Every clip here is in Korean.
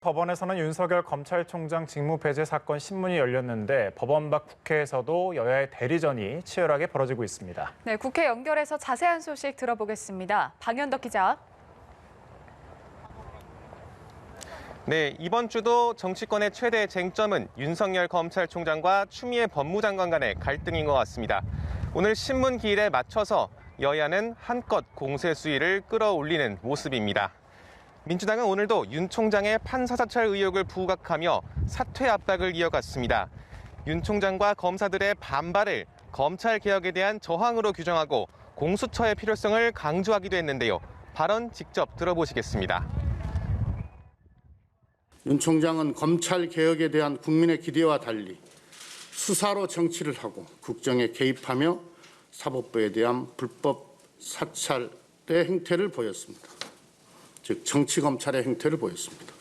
법원에서는 윤석열 검찰총장 직무배제 사건 신문이 열렸는데 법원 밖 국회에서도 여야의 대리전이 치열하게 벌어지고 있습니다. 네, 국회 연결해서 자세한 소식 들어보겠습니다. 방현덕 기자. 네, 이번 주도 정치권의 최대 쟁점은 윤석열 검찰총장과 추미애 법무장관 간의 갈등인 것 같습니다. 오늘 신문 기일에 맞춰서 여야는 한껏 공세 수위를 끌어올리는 모습입니다. 민주당은 오늘도 윤 총장의 판사사찰 의혹을 부각하며 사퇴 압박을 이어갔습니다. 윤 총장과 검사들의 반발을 검찰개혁에 대한 저항으로 규정하고 공수처의 필요성을 강조하기도 했는데요. 발언 직접 들어보시겠습니다. 윤 총장은 검찰개혁에 대한 국민의 기대와 달리 수사로 정치를 하고 국정에 개입하며 사법부에 대한 불법 사찰의 행태를 보였습니다. 즉 정치검찰의 행태를 보였습니다.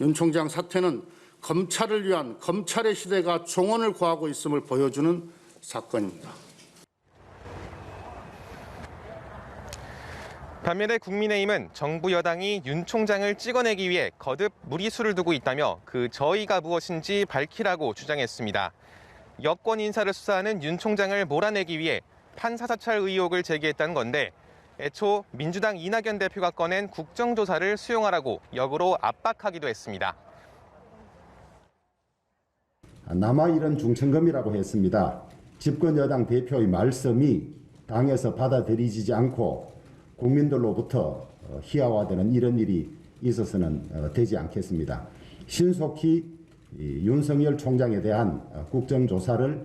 윤 총장 사퇴는 검찰을 위한 검찰의 시대가 종언을 구하고 있음을 보여주는 사건입니다. 반면에 국민의힘은 정부 여당이 윤 총장을 찍어내기 위해 거듭 무리수를 두고 있다며 그 저의가 무엇인지 밝히라고 주장했습니다. 여권 인사를 수사하는 윤 총장을 몰아내기 위해 판사사찰 의혹을 제기했다는 건데 애초 민주당 이낙연 대표가 꺼낸 국정조사를 수용하라고 역으로 압박하기도 했습니다. 남아일은 중천금이라고 했습니다. 집권 여당 대표의 말씀이 당에서 받아들이지 않고 국민들로부터 희화화되는 이런 일이 있어서는 되지 않겠습니다. 신속히 윤석열 총장에 대한 국정조사를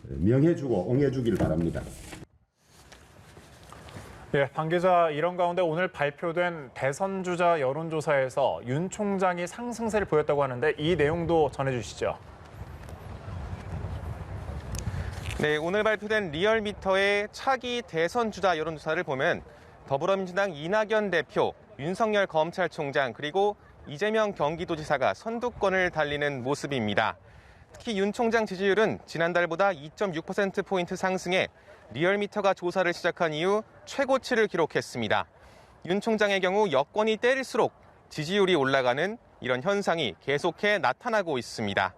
명해주고 옹해주길 바랍니다. 예, 방 기자, 이런 가운데 오늘 발표된 대선 주자 여론조사에서 윤 총장이 상승세를 보였다고 하는데 이 내용도 전해주시죠. 네, 오늘 발표된 리얼미터의 차기 대선 주자 여론조사를 보면 더불어민주당 이낙연 대표, 윤석열 검찰총장 그리고 이재명 경기도지사가 선두권을 달리는 모습입니다. 특히 윤 총장 지지율은 지난달보다 2.6%포인트 상승해 리얼미터가 조사를 시작한 이후 최고치를 기록했습니다. 윤 총장의 경우 여권이 때릴수록 지지율이 올라가는 이런 현상이 계속해 나타나고 있습니다.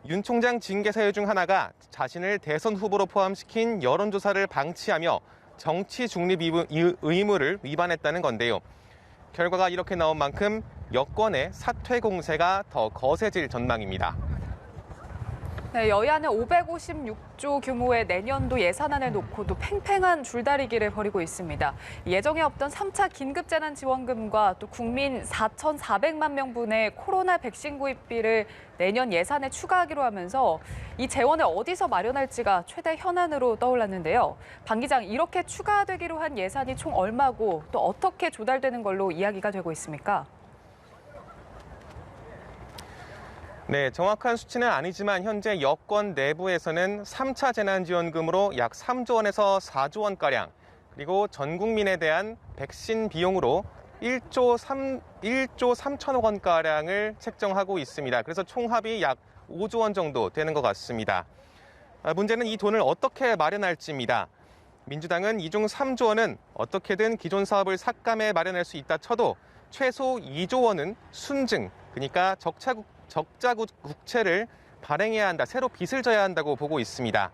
윤 총장 징계 사유 중 하나가 자신을 대선 후보로 포함시킨 여론조사를 방치하며 정치 중립 의무를 위반했다는 건데요. 결과가 이렇게 나온 만큼 여권의 사퇴 공세가 더 거세질 전망입니다. 네, 여야는 556조 규모의 내년도 예산안을 놓고도 팽팽한 줄다리기를 벌이고 있습니다. 예정에 없던 3차 긴급재난지원금과 또 국민 4,400만 명분의 코로나 백신 구입비를 내년 예산에 추가하기로 하면서 이 재원을 어디서 마련할지가 최대 현안으로 떠올랐는데요. 방 기장, 이렇게 추가되기로 한 예산이 총 얼마고 또 어떻게 조달되는 걸로 이야기가 되고 있습니까? 네, 정확한 수치는 아니지만 현재 여권 내부에서는 3차 재난지원금으로 약 3조 원에서 4조 원가량, 그리고 전 국민에 대한 백신 비용으로 1조 3천억 원가량을 책정하고 있습니다. 그래서 총합이 약 5조 원 정도 되는 것 같습니다. 문제는 이 돈을 어떻게 마련할지입니다. 민주당은 이 중 3조 원은 어떻게든 기존 사업을 삭감해 마련할 수 있다 쳐도 최소 2조 원은 순증, 그러니까 적자 국채를 발행해야 한다, 새로 빚을 져야 한다고 보고 있습니다.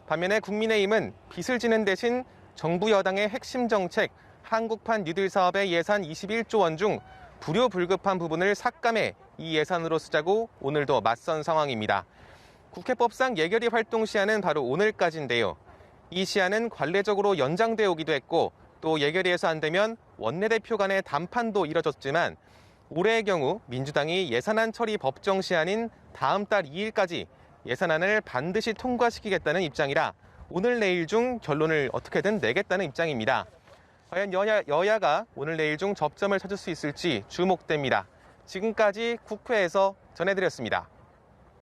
반면에 국민의힘은 빚을 지는 대신 정부 여당의 핵심 정책, 한국판 뉴딜 사업의 예산 21조 원 중 불효불급한 부분을 삭감해 이 예산으로 쓰자고 오늘도 맞선 상황입니다. 국회법상 예결위 활동 시한은 바로 오늘까지인데요. 이 시한은 관례적으로 연장되어 오기도 했고 또 예결위에서 안 되면 원내대표 간의 담판도 이뤄졌지만 올해의 경우 민주당이 예산안 처리 법정 시한인 다음 달 2일까지 예산안을 반드시 통과시키겠다는 입장이라 오늘 내일 중 결론을 어떻게든 내겠다는 입장입니다. 과연 여야가 오늘 내일 중 접점을 찾을 수 있을지 주목됩니다. 지금까지 국회에서 전해드렸습니다.